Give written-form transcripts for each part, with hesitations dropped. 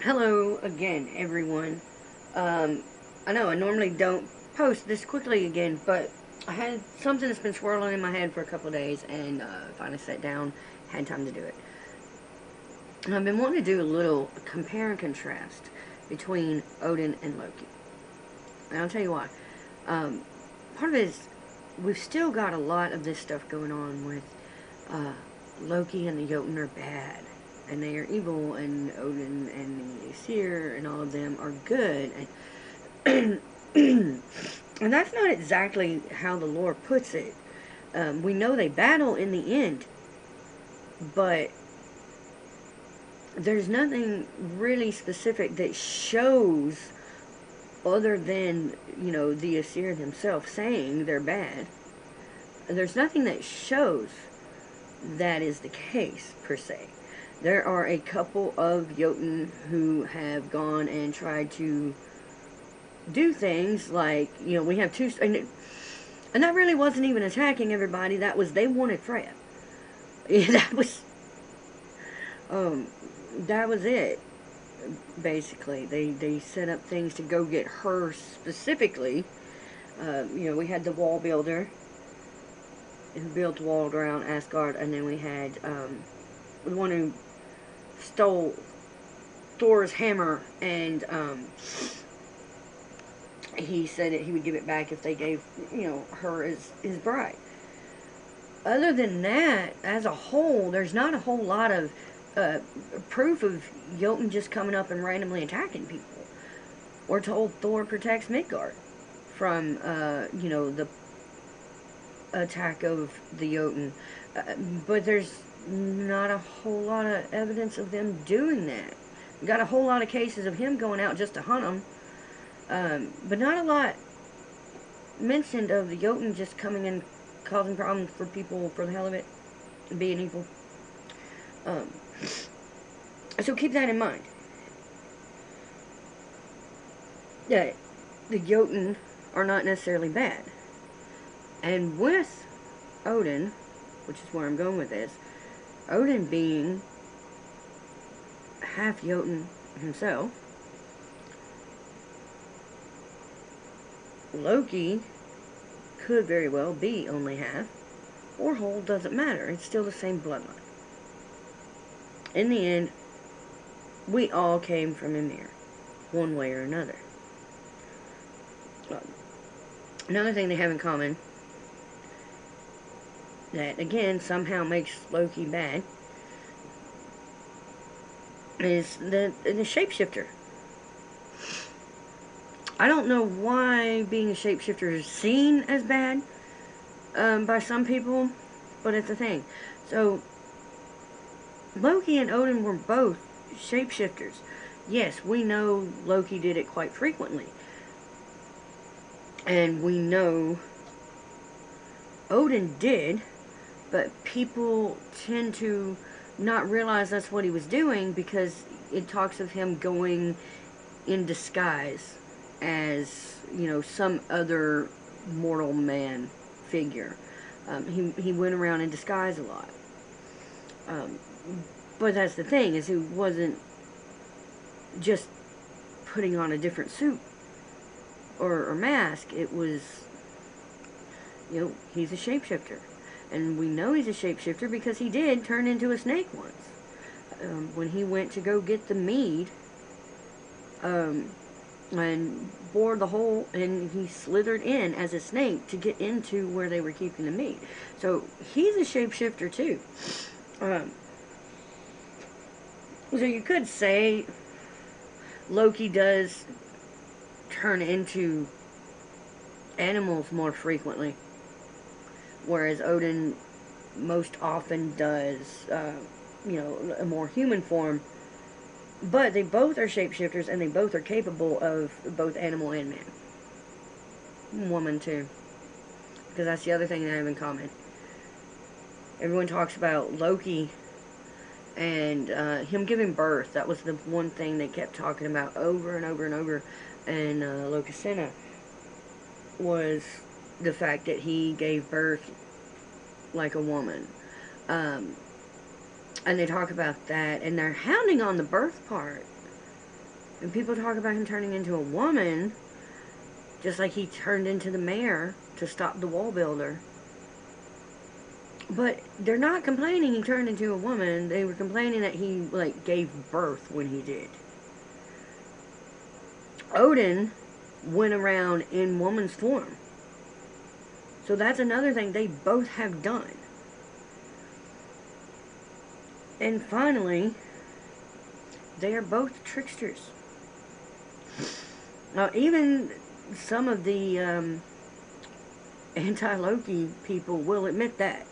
Hello again, everyone. Um, I know I normally don't post this quickly again, but I had something that's been swirling in my head for a couple of days, and finally sat down, had time to do it. And I've been wanting to do a little compare and contrast between Odin and Loki. And I'll tell you why. Um, Part of it is we've still got a lot of this stuff going on with uh, Loki and the Jotun are bad, and they are evil, and Odin and the Aesir and all of them are good. And, and that's not exactly how the lore puts it. We know they battle in the end, but there's nothing really specific that shows, other than, the Aesir themselves saying they're bad. There's nothing that shows that is the case, per se. There are a couple of Jotun who have gone and tried to do things like, we have two, and that really wasn't even attacking everybody. That was, they wanted Freya. that was, um, that was it. Basically, they set up things to go get her specifically. We had the wall builder who built the wall around Asgard, and then we had the one who stole Thor's hammer, and he said that he would give it back if they gave, her as his bride. Other than that, as a whole, there's not a whole lot of proof of Jotun just coming up and randomly attacking people. We're told Thor protects Midgard from, the attack of the Jotun. But there's not a whole lot of evidence of them doing that. We got a whole lot of cases of him going out just to hunt them. But not a lot mentioned of the Jotun just coming and causing problems for people for the hell of it, being evil. Um, so keep that in mind. That the Jotun are not necessarily bad. And with Odin, which is where I'm going with this, Odin being half Jotun himself, Loki could very well be only half, or whole, doesn't matter. It's still the same bloodline. In the end, we all came from Ymir, one way or another. Another thing they have in common that, again, somehow makes Loki bad is the shapeshifter. I don't know why being a shapeshifter is seen as bad by some people, but it's a thing. So, Loki and Odin were both shapeshifters. Yes, we know Loki did it quite frequently. And we know Odin did, but people tend to not realize that's what he was doing because it talks of him going in disguise as, some other mortal man figure. He went around in disguise a lot. But that's the thing, is he wasn't just putting on a different suit or mask. It was, he's a shapeshifter. And we know he's a shapeshifter because he did turn into a snake once. When he went to go get the mead, and bored the hole, and he slithered in as a snake to get into where they were keeping the meat. So he's a shapeshifter too. So you could say Loki does turn into animals more frequently, whereas Odin most often does, a more human form. But they both are shapeshifters, and they both are capable of both animal and man. Woman, too. Because that's the other thing they have in common. Everyone talks about Loki and him giving birth. That was the one thing they kept talking about over and over and over. And Lokasena was the fact that he gave birth like a woman. And they talk about that, and they're hounding on the birth part. And people talk about him turning into a woman, just like he turned into the mayor to stop the wall builder. But they're not complaining he turned into a woman. They were complaining that he, like, gave birth when he did. Odin went around in woman's form. So that's another thing they both have done. And finally, they are both tricksters. Now, even some of the anti-Loki people will admit that.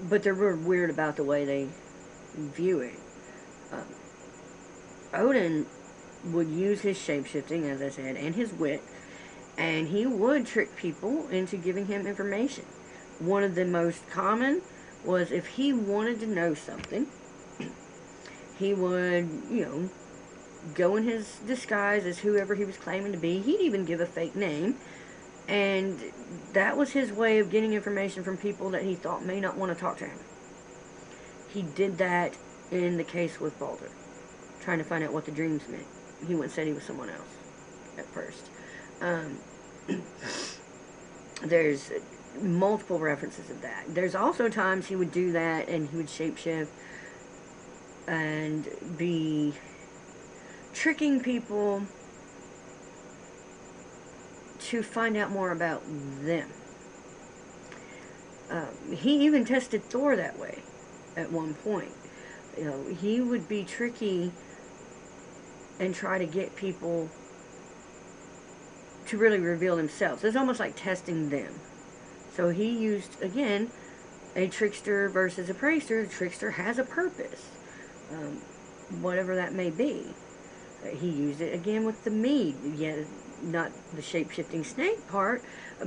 But they're real weird about the way they view it. Odin would use his shape-shifting, as I said, and his wit, and he would trick people into giving him information. One of the most common was if he wanted to know something, he would, go in his disguise as whoever he was claiming to be. He'd even give a fake name, and that was his way of getting information from people that he thought may not want to talk to him. He did that in the case with Balder, trying to find out what the dreams meant. He went and said he was someone else at first. There's multiple references of that. There's also times he would do that and he would shapeshift and be tricking people to find out more about them. He even tested Thor that way at one point. He would be tricky and try to get people to really reveal themselves. It's almost like testing them. So he used, again, a trickster versus a prankster. The trickster has a purpose, whatever that may be. He used it again with the mead. Yeah, not the shape-shifting snake part,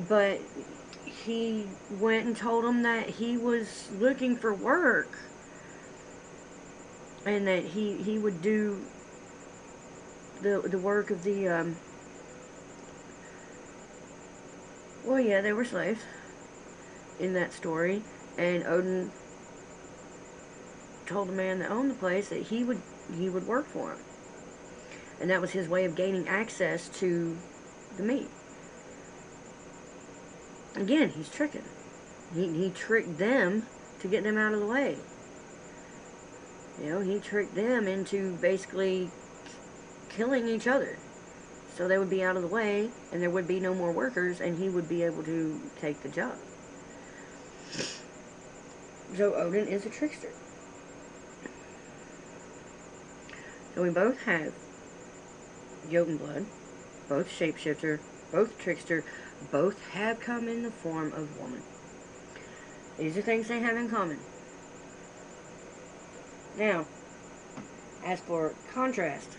but he went and told him that he was looking for work and that he would do the work of the well, yeah, they were slaves in that story, and Odin told the man that owned the place that he would work for him, and that was his way of gaining access to the meat. Again, he's tricking. He tricked them to get them out of the way. He tricked them into basically killing each other. So they would be out of the way, and there would be no more workers, and he would be able to take the job. So Odin is a trickster. So we both have Jotun blood, both shapeshifter, both trickster, both have come in the form of woman. These are things they have in common. Now, as for contrast,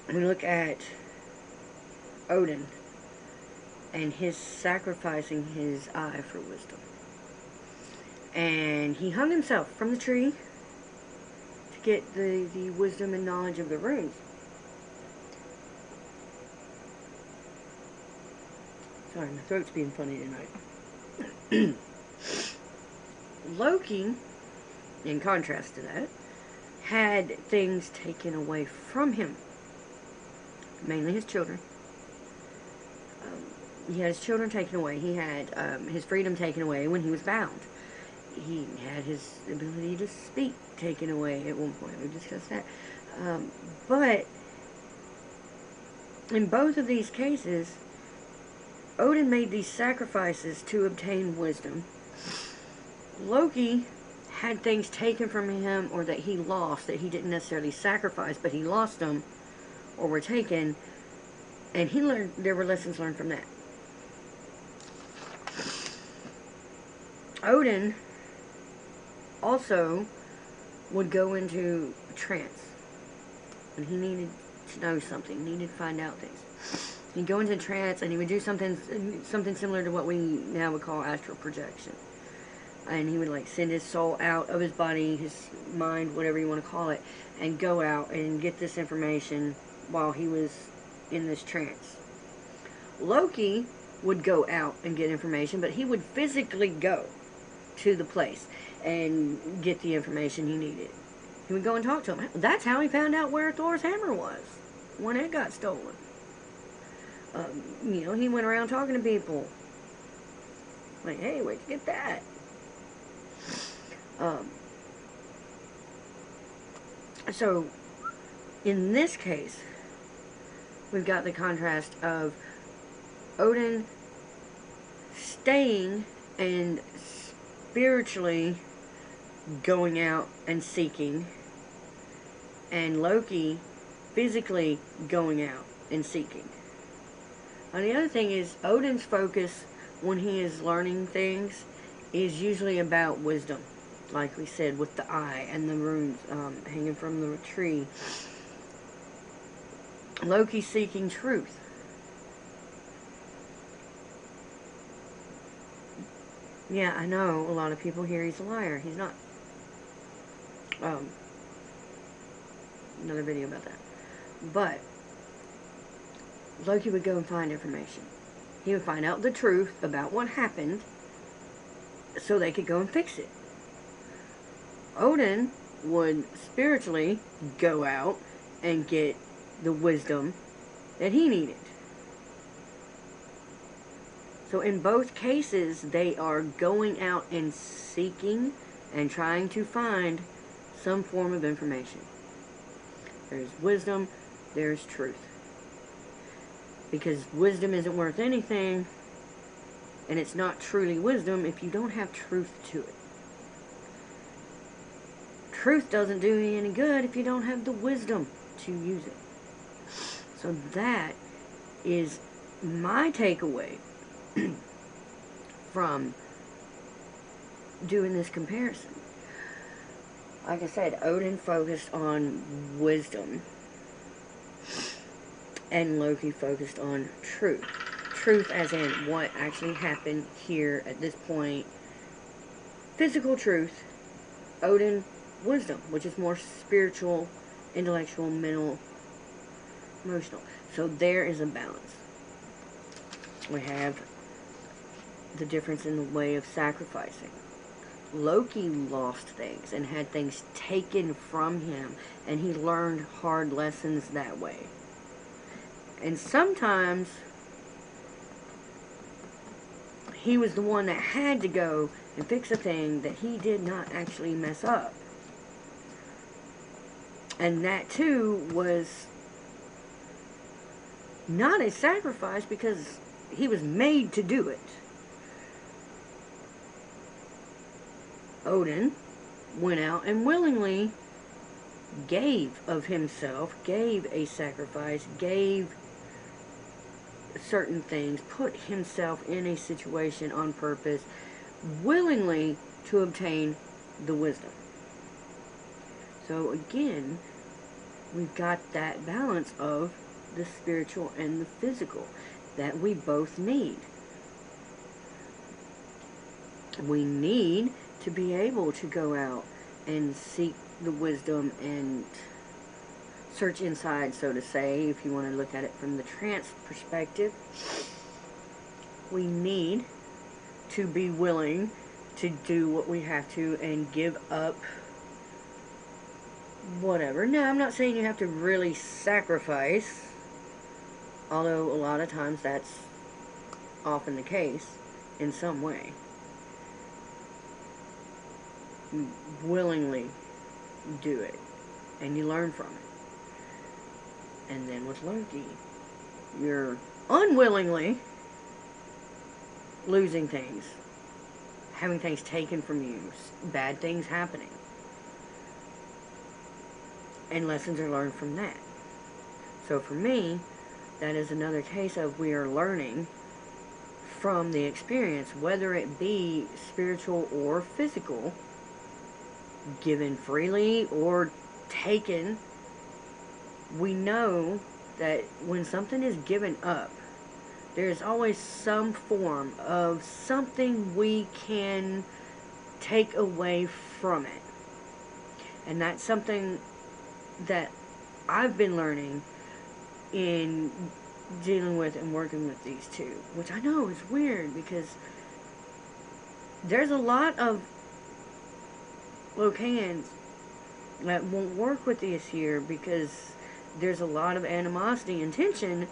we look at Odin and his sacrificing his eye for wisdom. And he hung himself from the tree to get the wisdom and knowledge of the runes. Sorry, my throat's being funny tonight. Loki, in contrast to that, had things taken away from him. Mainly his children. He had his children taken away. He had his freedom taken away when he was bound. He had his ability to speak taken away at one point. We discussed that. But in both of these cases, Odin made these sacrifices to obtain wisdom. Loki had things taken from him or that he lost, that he didn't necessarily sacrifice, but he lost them or were taken, and he learned, there were lessons learned from that. Odin also would go into a trance and he needed to know something, needed to find out things. He'd go into a trance and he would do something similar to what we now would call astral projection. And he would like send his soul out of his body, his mind, whatever you want to call it, and go out and get this information while he was in this trance. Loki would go out and get information, but he would physically go. to the place and get the information he needed. He would go and talk to him. That's how he found out where Thor's hammer was when it got stolen. He went around talking to people. Like, hey, where'd you get that? So, in this case, we've got the contrast of Odin staying and spiritually going out and seeking, and Loki physically going out and seeking. And the other thing is, Odin's focus when he is learning things is usually about wisdom, like we said, with the eye and the runes hanging from the tree. Loki's seeking truth. Yeah, I know a lot of people hear he's a liar. He's not. Another video about that. But Loki would go and find information. He would find out the truth about what happened so they could go and fix it. Odin would spiritually go out and get the wisdom that he needed. So in both cases, they are going out and seeking and trying to find some form of information. There's wisdom, there's truth. Because wisdom isn't worth anything, and it's not truly wisdom if you don't have truth to it. Truth doesn't do you any good if you don't have the wisdom to use it. So that is my takeaway from doing this comparison. Like I said, Odin focused on wisdom, and Loki focused on truth. Truth as in what actually happened here at this point. Physical truth. Odin, wisdom, which is more spiritual, intellectual, mental, emotional. So there is a balance. We have the difference in the way of sacrificing. Loki lost things and had things taken from him, and he learned hard lessons that way. And sometimes he was the one that had to go and fix a thing that he did not actually mess up. And that too was not a sacrifice because he was made to do it. Odin went out and willingly gave of himself, gave a sacrifice, gave certain things, put himself in a situation on purpose, willingly to obtain the wisdom. So again, we've got that balance of the spiritual and the physical that we both need. We need to be able to go out and seek the wisdom and search inside, so to say, if you want to look at it from the trance perspective. We need to be willing to do what we have to and give up whatever. Now, I'm not saying you have to really sacrifice, although a lot of times that's often the case in some way. You willingly do it, and you learn from it. And then with Loki, you're unwillingly losing things, having things taken from you, bad things happening. And lessons are learned from that. So for me, that is another case of we are learning from the experience, whether it be spiritual or physical, given freely or taken. We know that when something is given up, there is always some form of something we can take away from it. And that's something that I've been learning in dealing with and working with these two, which I know is weird because there's a lot of Lokans that won't work with the Aesir because there's a lot of animosity and tension,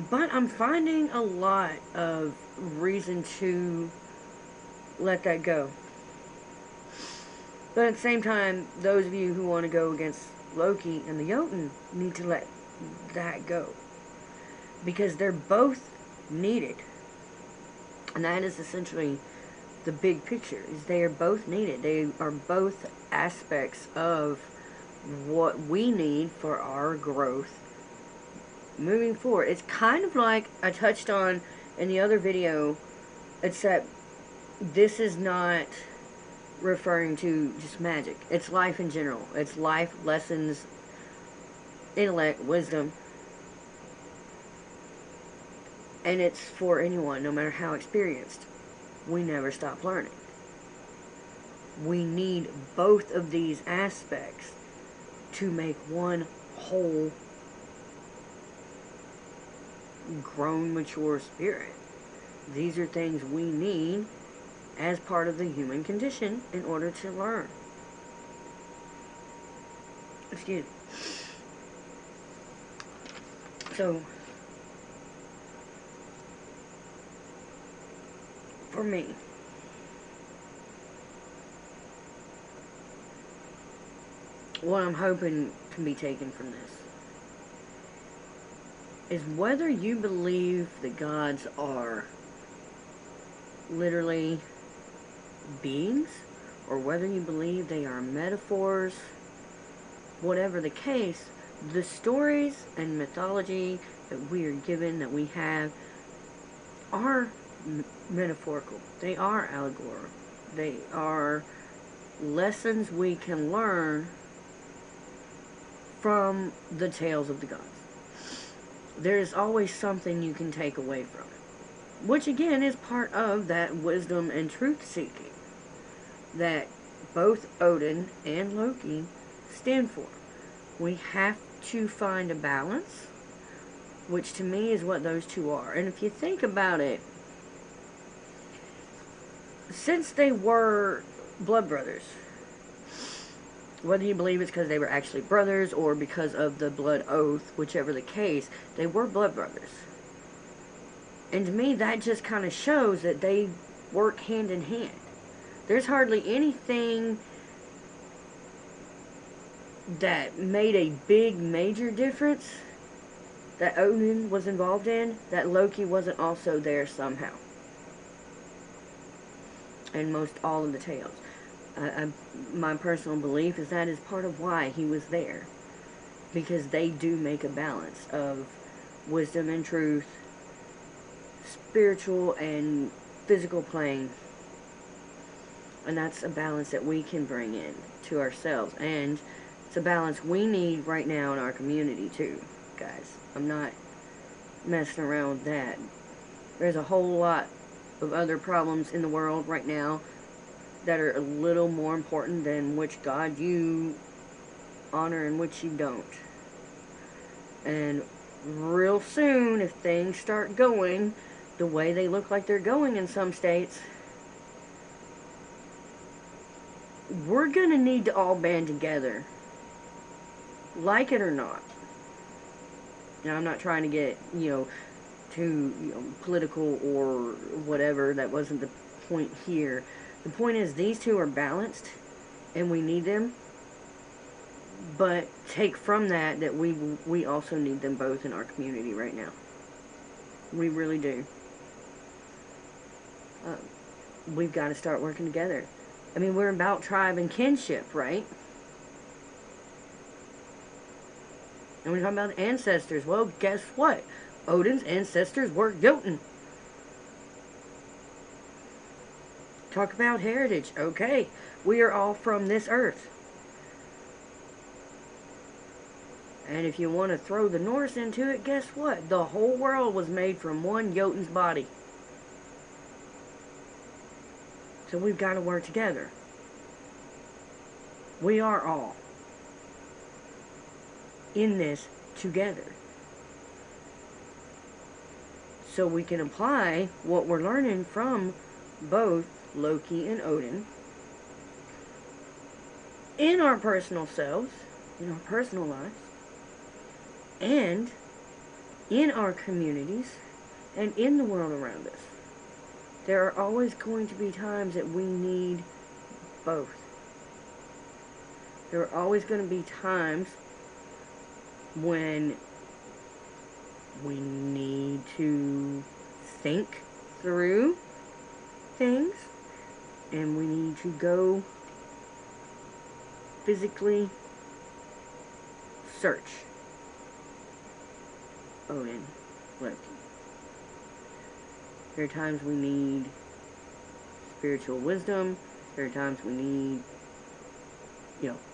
but I'm finding a lot of reason to let that go. But at the same time, those of you who want to go against Loki and the Jotun need to let that go. Because they're both needed. And that is essentially the big picture, is they are both needed. They are both aspects of what we need for our growth moving forward. It's kind of like I touched on in the other video, except this is not referring to just magic. It's life in general. It's life lessons, intellect, wisdom. And it's for anyone, no matter how experienced. We never stop learning. We need both of these aspects to make one whole, grown, mature spirit. These are things we need as part of the human condition in order to learn. Excuse me. So, for me, what I'm hoping can be taken from this is whether you believe the gods are literally beings, or whether you believe they are metaphors, whatever the case, the stories and mythology that we are given, that we have, are metaphorical. They are allegorical. They are lessons we can learn from the tales of the gods. There is always something you can take away from it, which again is part of that wisdom and truth seeking that both Odin and Loki stand for. We have to find a balance, which to me is what those two are. And if you think about it, since they were blood brothers, whether you believe it's because they were actually brothers or because of the blood oath, whichever the case, they were blood brothers. And to me, that just kind of shows that they work hand in hand. There's hardly anything that made a big, major difference that Odin was involved in that Loki wasn't also there somehow. In most all of the tales. My personal belief is that is part of why he was there. Because they do make a balance of wisdom and truth, spiritual and physical plane. And that's a balance that we can bring in to ourselves. And it's a balance we need right now in our community too, guys. I'm not messing around with that. There's a whole lot of other problems in the world right now that are a little more important than which God you honor and which you don't. And real soon, if things start going the way they look like they're going in some states, we're going to need to all band together, like it or not. Now, I'm not trying to get, too political or whatever. That wasn't the point here. The point is these two are balanced, and we need them. But take from that we also need them both in our community right now. We really do. We've got to start working together. I mean, we're about tribe and kinship, right? And we're talking about ancestors. Well, guess what? Odin's ancestors were Jotun. Talk about heritage. Okay, we are all from this earth. And if you want to throw the Norse into it, guess what? The whole world was made from one Jotun's body. So we've got to work together. We are all in this together. So we can apply what we're learning from both Loki and Odin in our personal selves, in our personal lives, and in our communities, and in the world around us. There are always going to be times that we need both. There are always going to be times when we need to think through things, and we need to go physically search Odin Loki. There are times we need spiritual wisdom. There are times we need,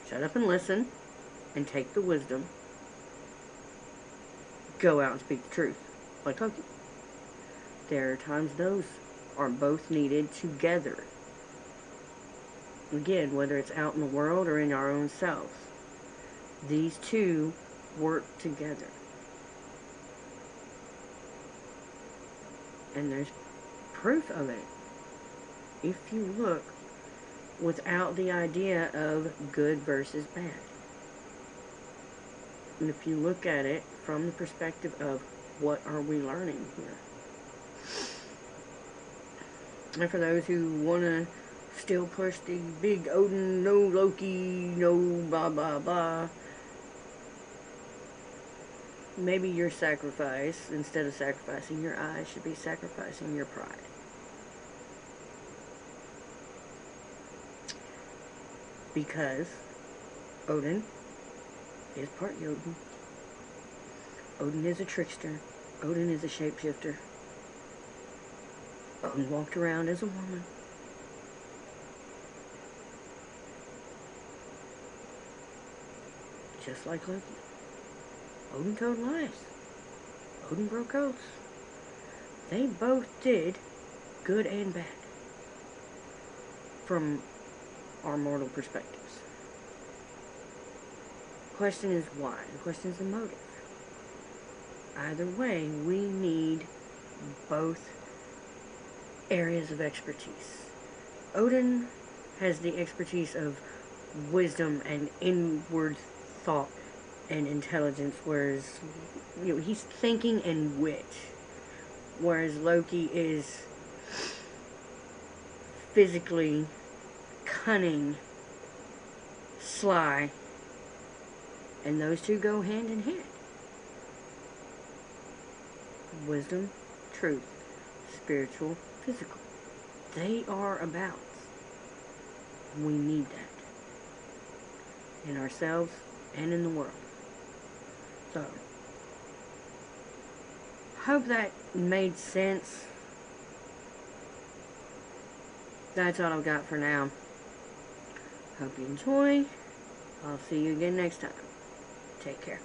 shut up and listen and take the wisdom. Go out and speak the truth, like Loki. There are times those are both needed together. Again, whether it's out in the world or in our own selves, these two work together. And there's proof of it. If you look without the idea of good versus bad. And if you look at it from the perspective of what are we learning here. And for those who want to still push the big Odin, no Loki, no blah blah blah, maybe your sacrifice, instead of sacrificing your eyes, should be sacrificing your pride. Because Odin is part Jotun. Odin is a trickster. Odin is a shapeshifter. Odin walked around as a woman. Just like Loki. Odin told lies. Odin broke oaths. They both did good and bad from our mortal perspectives. The question is why. The question is the motive. Either way, we need both areas of expertise. Odin has the expertise of wisdom and inward thought and intelligence, whereas he's thinking and wit, whereas Loki is physically cunning, sly, and those two go hand in hand. Wisdom, truth, spiritual, physical. They are a balance. We need that in ourselves and in the world. So, hope that made sense. That's all I've got for now. Hope you enjoy. I'll see you again next time. Take care.